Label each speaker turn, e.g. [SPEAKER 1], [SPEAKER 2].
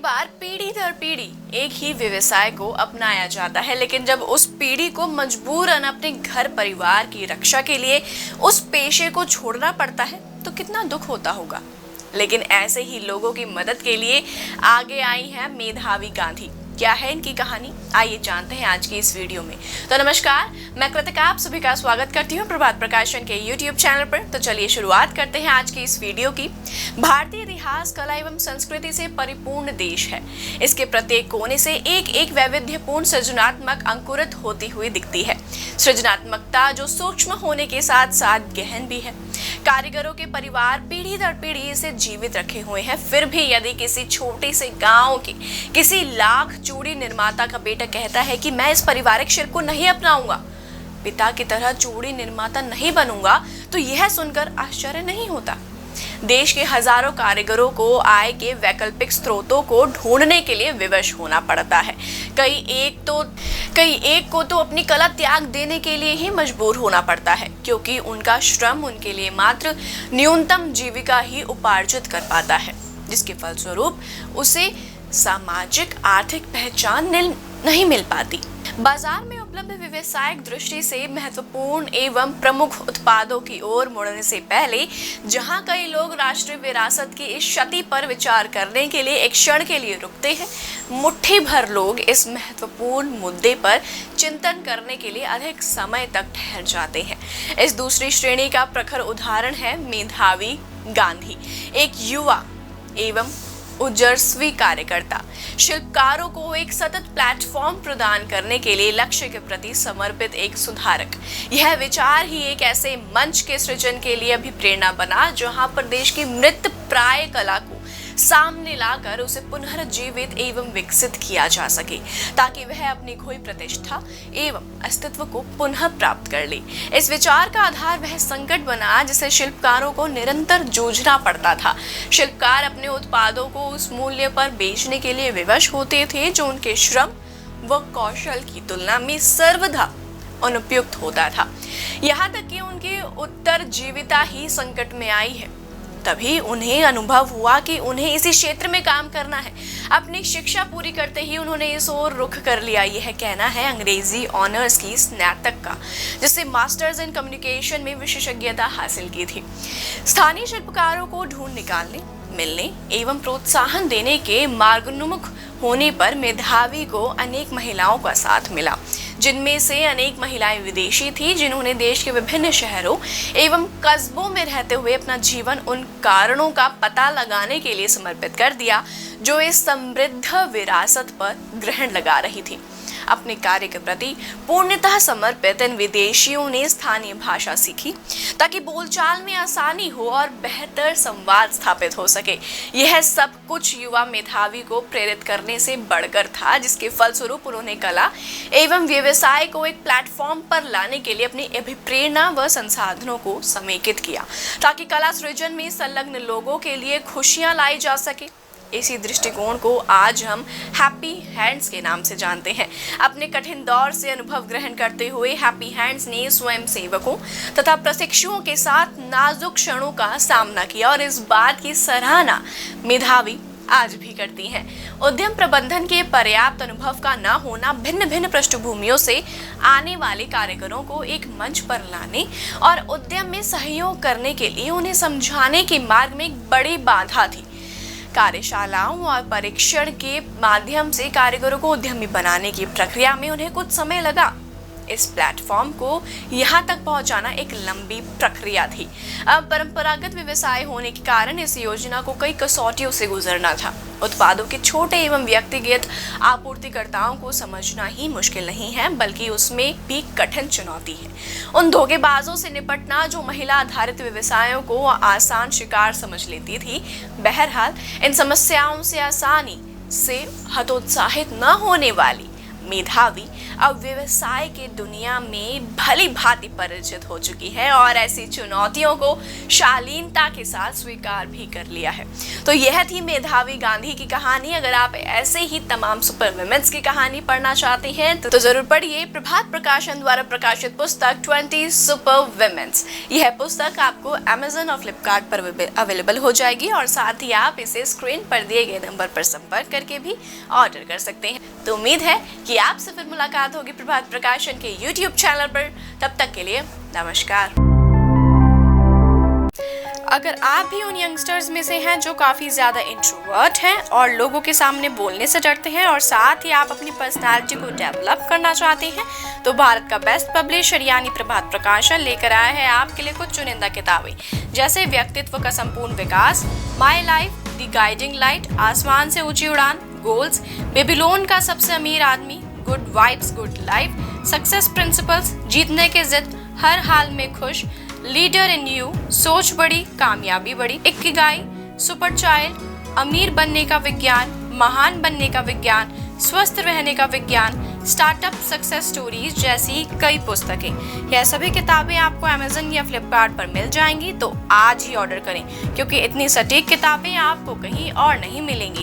[SPEAKER 1] बार पीढ़ी दर पीढ़ी एक ही व्यवसाय को अपनाया जाता है, लेकिन जब उस पीढ़ी को मजबूरन अपने घर परिवार की रक्षा के लिए उस पेशे को छोड़ना पड़ता है तो कितना दुख होता होगा। लेकिन ऐसे ही लोगों की मदद के लिए आगे आई है मेधावी गांधी। क्या है इनकी कहानी, आइए जानते हैं आज की इस वीडियो में। तो नमस्कार, मैं कृतिका आप सभी का स्वागत करती हूँ प्रभात प्रकाशन के YouTube चैनल पर। तो चलिए शुरुआत करते हैं आज की इस वीडियो की। भारतीय इतिहास, कला एवं संस्कृति से परिपूर्ण देश है। इसके प्रत्येक कोने से एक एक वैविध्यपूर्ण सृजनात्मक अंकुरित होती हुई दिखती है। सृजनात्मकता जो सूक्ष्म होने के साथ साथ गहन भी है। कारीगरों के परिवार पीढ़ी दर पीढ़ी इसे जीवित रखे हुए हैं। फिर भी यदि किसी छोटे से गांव के किसी लाख चूड़ी निर्माता का बेटा कहता है कि मैं इस पारिवारिक शिल्प को नहीं अपनाऊंगा, पिता की तरह चूड़ी निर्माता नहीं बनूंगा, तो यह सुनकर आश्चर्य नहीं होता। देश के हजारों कारीगरों को आय के वैकल्पिक स्रोतों को ढूंढने के लिए विवश होना पड़ता है। कई एक को तो अपनी कला त्याग देने के लिए ही मजबूर होना पड़ता है, क्योंकि उनका श्रम उनके लिए मात्र न्यूनतम जीविका ही उपार्जित कर पाता है, जिसके फलस्वरूप उसे सामाजिक आर्थिक पहचान नहीं मिल पाती। बाजार में उपलब्ध व्यवसायिक दृष्टि से महत्वपूर्ण एवं प्रमुख उत्पादों की ओर मुड़ने से पहले जहां कई लोग राष्ट्रीय विरासत की इस क्षति पर विचार करने के लिए एक क्षण के लिए रुकते हैं, मुट्ठी भर लोग इस महत्वपूर्ण मुद्दे पर चिंतन करने के लिए अधिक समय तक ठहर जाते हैं। इस दूसरी श्रेणी का प्रखर उदाहरण है मेधावी गांधी, एक युवा एवं ओजस्वी कार्यकर्ता। शिल्पकारों को एक सतत प्लेटफॉर्म प्रदान करने के लिए लक्ष्य के प्रति समर्पित एक सुधारक। यह विचार ही एक ऐसे मंच के सृजन के लिए अभिप्रेरणा बना जहां पर देश की मृत प्राय कला को सामने लाकर उसे पुनर्जीवित एवं विकसित किया जा सके, ताकि वह अपनी खोई प्रतिष्ठा एवं अस्तित्व को पुनः प्राप्त कर ले। इस विचार का आधार वह संकट बना जिसे शिल्पकारों को निरंतर जूझना पड़ता था। शिल्पकार अपने उत्पादों को उस मूल्य पर बेचने के लिए विवश होते थे जो उनके श्रम व कौशल की तुलना में सर्वथा अनुपयुक्त होता था। यहाँ तक कि उनकी उत्तरजीविता ही संकट में आई है। तभी उन्हें अनुभव हुआ कि उन्हें इसी क्षेत्र में काम करना है। अपनी शिक्षा पूरी करते ही उन्होंने इस ओर रुख कर लिया। यह कहना है अंग्रेजी ऑनर्स की स्नातक का, जिससे मास्टर्स इन कम्युनिकेशन में विशेषज्ञता हासिल की थी। स्थानीय शिल्पकारों को ढूंढ निकालने, मिलने एवं प्रोत्साहन देने के मार्गोन्मुख होने पर मेधावी को अनेक महिलाओं का साथ मिला, जिनमें से अनेक महिलाएं विदेशी थी, जिन्होंने देश के विभिन्न शहरों एवं कस्बों में रहते हुए अपना जीवन उन कारणों का पता लगाने के लिए समर्पित कर दिया जो इस समृद्ध विरासत पर ग्रहण लगा रही थी। अपने कार्य के प्रति पूर्णतः समर्पित इन विदेशियों ने स्थानीय भाषा सीखी ताकि बोलचाल में आसानी हो और बेहतर संवाद स्थापित हो सके। यह सब कुछ युवा मेधावी को प्रेरित करने से बढ़कर था, जिसके फलस्वरूप उन्होंने कला एवं व्यवसाय को एक प्लेटफॉर्म पर लाने के लिए अपनी अभिप्रेरणा व संसाधनों को समेकित किया, ताकि कला सृजन में संलग्न लोगों के लिए खुशियां लाई जा सके। इसी दृष्टिकोण को आज हम हैप्पी हैंड्स के नाम से जानते हैं। अपने कठिन दौर से अनुभव ग्रहण करते हुए हैप्पी हैंड्स ने स्वयं सेवकों तथा प्रशिक्षुओं के साथ नाजुक क्षणों का सामना किया और इस बात की सराहना मेधावी आज भी करती हैं। उद्यम प्रबंधन के पर्याप्त अनुभव का न होना भिन्न भिन्न पृष्ठभूमियों से आने वाले कारीगरों को एक मंच पर लाने और उद्यम में सहयोग करने के लिए उन्हें समझाने के मार्ग में एक बड़ी बाधा थी। कार्यशालाओं और परीक्षण के माध्यम से कारीगरों को उद्यमी बनाने की प्रक्रिया में उन्हें कुछ समय लगा। इस प्लेटफॉर्म को यहाँ तक पहुँचाना एक लंबी प्रक्रिया थी। अब परंपरागत व्यवसाय होने के कारण इस योजना को कई कसौटियों से गुजरना था। उत्पादों के छोटे एवं व्यक्तिगत आपूर्तिकर्ताओं को समझना ही मुश्किल नहीं है, बल्कि उसमें भी कठिन चुनौती है। उन धोखेबाजों से निपटना जो महिला आधारित व्यवसायों को आसान शिकार समझ लेती थी। बहरहाल इन समस्याओं से आसानी से हतोत्साहित न होने वाली मेधावी अब व्यवसाय के दुनिया में भली भांति परिचित हो चुकी है और ऐसी चुनौतियों को शालीनता के साथ स्वीकार भी कर लिया है। तो यह थी मेधावी गांधी की कहानी। अगर आप ऐसे ही तमाम सुपर वुमेन्स की कहानी पढ़ना चाहते हैं तो जरूर पढ़िए प्रभात प्रकाशन द्वारा प्रकाशित पुस्तक 20 सुपर वुमेन्स। यह पुस्तक आपको Amazon और Flipkart पर अवेलेबल हो जाएगी और साथ ही आप इसे स्क्रीन पर दिए गए नंबर पर संपर्क करके भी ऑर्डर कर सकते हैं। तो उम्मीद है कि आपसे फिर मुलाकात होगी प्रभात प्रकाशन के YouTube चैनल पर। तब तक के लिए नमस्कार। अगर आप भी उन यंगस्टर्स में से हैं जो काफ़ी ज़्यादा इंट्रोवर्ट हैं और लोगों के सामने बोलने से डरते हैं और साथ ही आप अपनी पर्सनालिटी को डेवलप करना चाहते हैं, तो भारत का बेस्ट पब्लिशर यानी प्रभात प्रकाशन लेकर आया है आपके लिए कुछ चुनिंदा किताबें, जैसे व्यक्तित्व का संपूर्ण विकास, my life, the guiding light, आसमान से ऊंची उड़ान, गोल्स, बेबीलोन का सबसे अमीर आदमी, good vibes good life, success principles, जीतने के जिद, हर हाल में खुश, लीडर इन यू, सोच बड़ी कामयाबी बड़ी, इक्किगाई, सुपर चाइल्ड, अमीर बनने का विज्ञान, महान बनने का विज्ञान, स्वस्थ रहने का विज्ञान, स्टार्टअप सक्सेस स्टोरीज जैसी कई पुस्तकें। यह सभी किताबें आपको Amazon या Flipkart पर मिल जाएंगी। तो आज ही ऑर्डर करें क्योंकि इतनी सटीक किताबें आपको कहीं और नहीं मिलेंगी।